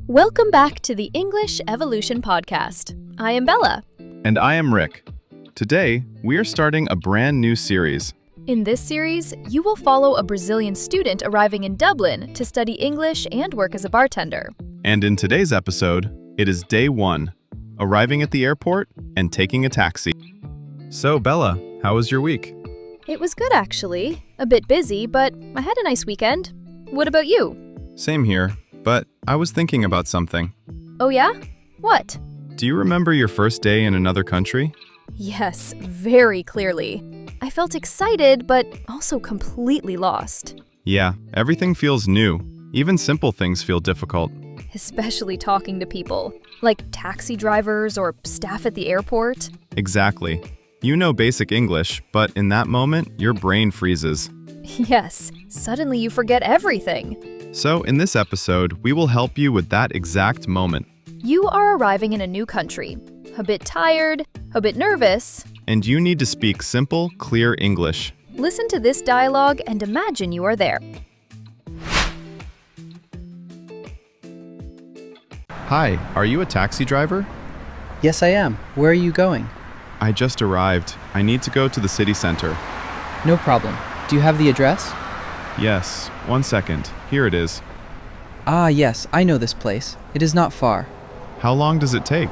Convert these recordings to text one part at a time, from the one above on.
Welcome back to the English Evolution Podcast. I am Bella. And I am Rick. Today, we are starting a brand new series. In this series, you will follow a Brazilian student arriving in Dublin to study English and work as a bartender. And in today's episode, it is day 1, arriving at the airport and taking a taxi. So, Bella, how was your week? It was good, actually. A bit busy, but I had a nice weekend. What about you? Same here, but I was thinking about something. Oh yeah? What? Do you remember your first day in another country? Yes, very clearly. I felt excited, but also completely lost. Yeah, everything feels new. Even simple things feel difficult. Especially talking to people, like taxi drivers or staff at the airport. Exactly. You know basic English, but in that moment, your brain freezes. Yes, suddenly you forget everything. So, in this episode, we will help you with that exact moment. You are arriving in a new country. A bit tired, a bit nervous. And you need to speak simple, clear English. Listen to this dialogue and imagine you are there. Hi, are you a taxi driver? Yes, I am. Where are you going? I just arrived. I need to go to the city center. No problem. Do you have the address? Yes, 1 second. Here it is. Ah, yes, I know this place. It is not far. How long does it take?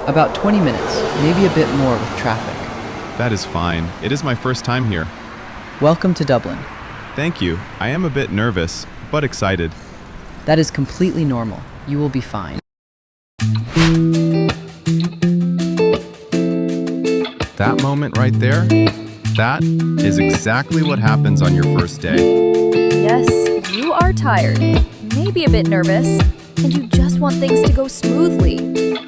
About 20 minutes, maybe a bit more with traffic. That is fine. It is my first time here. Welcome to Dublin. Thank you. I am a bit nervous, but excited. That is completely normal. You will be fine. That moment right there, that is exactly what happens on your first day. Yes, you are tired, maybe a bit nervous, and you just want things to go smoothly.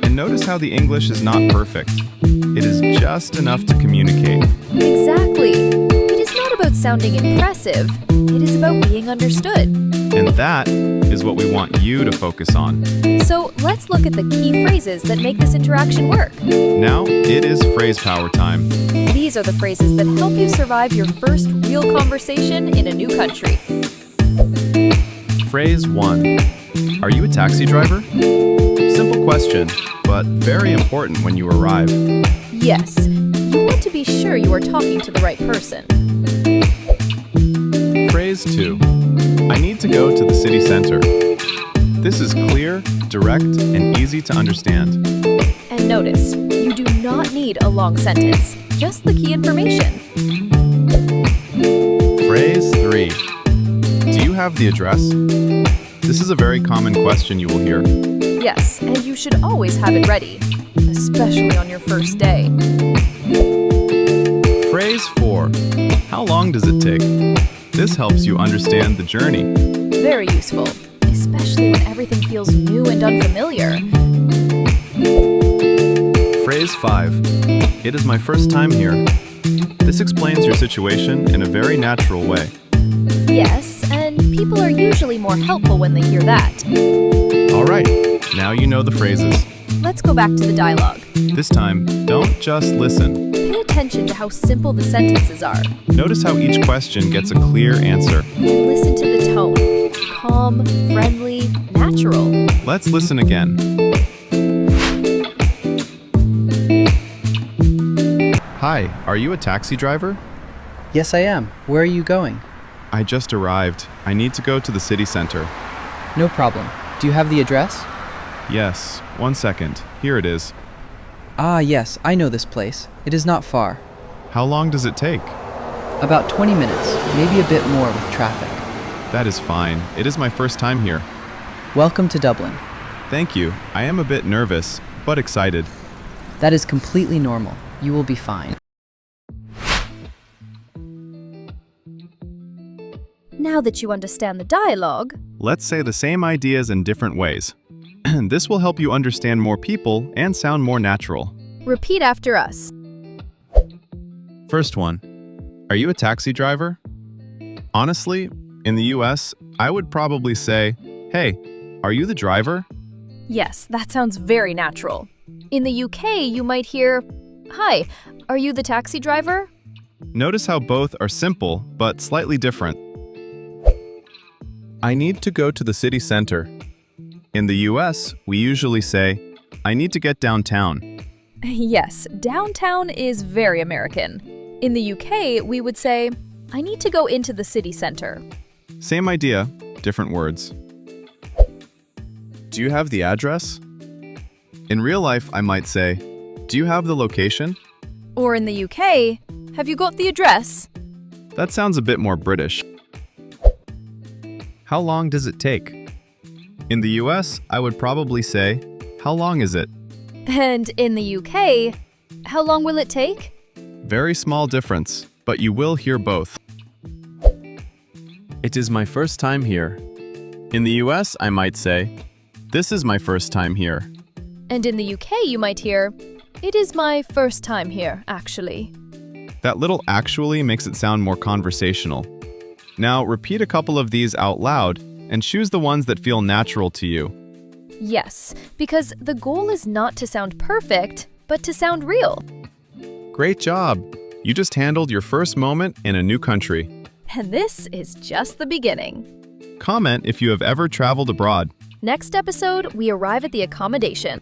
And notice how the English is not perfect. It is just enough to communicate. Exactly. It is not about sounding impressive. It is about being understood. And that is what we want you to focus on. So let's look at the key phrases that make this interaction work. Now, it is phrase power time. These are the phrases that help you survive your first real conversation in a new country. Phrase 1. Are you a taxi driver? Simple question, but very important when you arrive. Yes, you want to be sure you are talking to the right person. Phrase 2. I need to go to the city center. This is clear, direct, and easy to understand. And notice, you do not need a long sentence, just the key information. Phrase 3. Do you have the address? This is a very common question you will hear. Yes, and you should always have it ready, especially on your first day. Phrase 4. How long does it take? This helps you understand the journey. Very useful, especially when everything feels new and unfamiliar. Phrase 5. It is my first time here. This explains your situation in a very natural way. Yes, and people are usually more helpful when they hear that. All right, now you know the phrases. Let's go back to the dialogue. This time, don't just listen. Pay attention to how simple the sentences are. Notice how each question gets a clear answer. And listen to the tone. Calm, friendly, natural. Let's listen again. Hi, are you a taxi driver? Yes, I am. Where are you going? I just arrived. I need to go to the city center. No problem. Do you have the address? Yes, 1 second. Here it is. Ah, yes, I know this place. It is not far. How long does it take? About 20 minutes, maybe a bit more with traffic. That is fine. It is my first time here. Welcome to Dublin. Thank you. I am a bit nervous, but excited. That is completely normal. You will be fine. Now that you understand the dialogue, Let's say the same ideas in different ways. This will help you understand more people and sound more natural. repeat after us. First one. Are you a taxi driver? Honestly, in the US, I would probably say, hey, are you the driver? Yes, that sounds very natural. In the UK, you might hear, hi, are you the taxi driver? Notice how both are simple, but slightly different. I need to go to the city center. In the US, we usually say, I need to get downtown. Yes, downtown is very American. In the UK, we would say, I need to go into the city center. Same idea, different words. Do you have the address? In real life, I might say, do you have the location? Or in the UK, have you got the address? That sounds a bit more British. How long does it take? In the US, I would probably say, how long is it? And in the UK, how long will it take? Very small difference, but you will hear both. It is my first time here. In the US, I might say, this is my first time here. And in the UK, you might hear, it is my first time here, actually. That little actually makes it sound more conversational. Now repeat a couple of these out loud and choose the ones that feel natural to you. Yes, because the goal is not to sound perfect, but to sound real. Great job! You just handled your first moment in a new country. And this is just the beginning. Comment if you have ever traveled abroad. Next episode, we arrive at the accommodation.